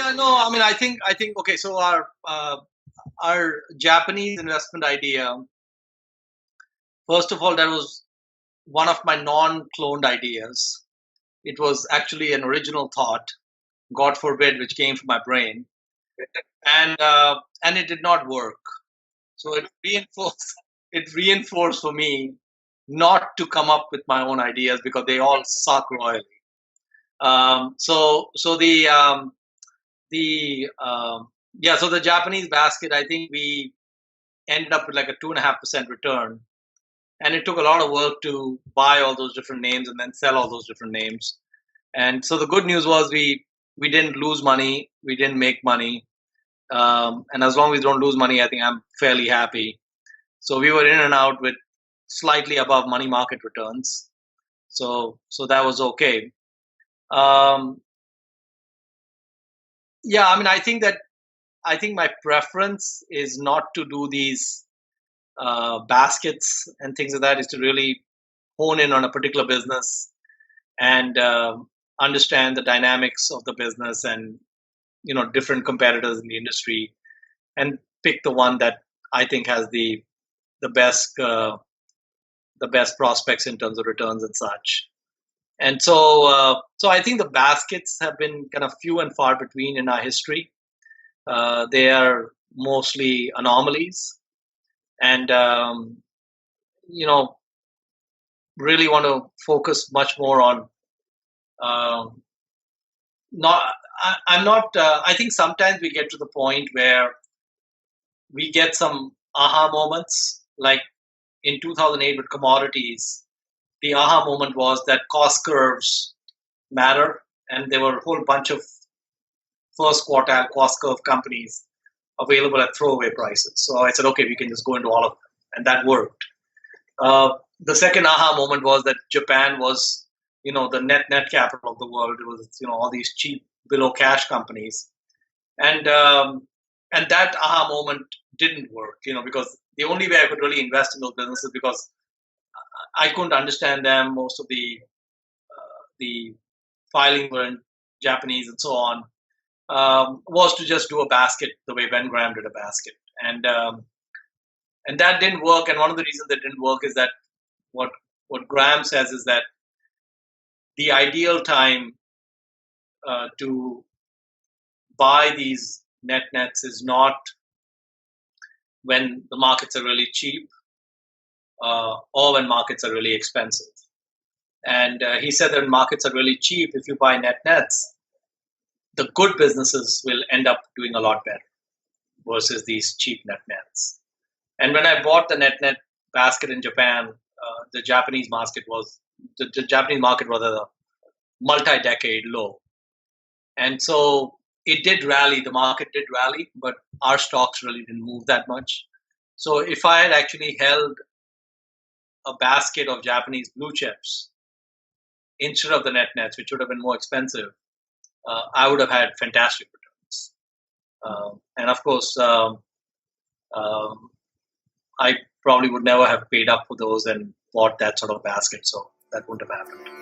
Yeah, no, I mean, I think, okay, so our Japanese investment idea, first of all, that was one of my non-cloned ideas. It was actually an original thought, God forbid, which came from my brain, and it did not work. So it reinforced for me not to come up with my own ideas because they all suck royally. So the yeah, so the Japanese basket, I think we ended up with like a 2.5% return, and it took a lot of work to buy all those different names and then sell all those different names. And so the good news was we didn't lose money, we didn't make money, and as long as we don't lose money, I think I'm fairly happy. So we were in and out with slightly above money market returns. So that was okay. Um, yeah, I mean, I think my preference is not to do these baskets and things like that. Is to really hone in on a particular business and understand the dynamics of the business and different competitors in the industry and pick the one that I think has the best the best prospects in terms of returns and such. And so I think the baskets have been kind of few and far between in our history. They are mostly anomalies, and you know, really want to focus much more on not. I'm not. I think sometimes we get to the point where we get some aha moments, like in 2008 with commodities. The aha moment was that cost curves matter, and there were a whole bunch of first quartile cost curve companies available at throwaway prices. So I said, okay, we can just go into all of them, and that worked. The second aha moment was that Japan was, the net capital of the world. It was, all these cheap below cash companies, and that aha moment didn't work, because the only way I could really invest in those businesses, because I couldn't understand them. Most of the filing were in Japanese and so on. Was to just do a basket the way Ben Graham did a basket, and that didn't work. And one of the reasons that didn't work is that what Graham says is that the ideal time to buy these nets is not when the markets are really cheap or when markets are really expensive. And he said that when markets are really cheap, if you buy nets, the good businesses will end up doing a lot better versus these cheap nets. And when I bought the net basket in Japan, the Japanese market was at a multi-decade low, and so it did rally. The market did rally, but our stocks really didn't move that much. So if I had actually held a basket of Japanese blue chips instead of the nets, which would have been more expensive, I would have had fantastic returns. And of course, I probably would never have paid up for those and bought that sort of basket, so that wouldn't have happened.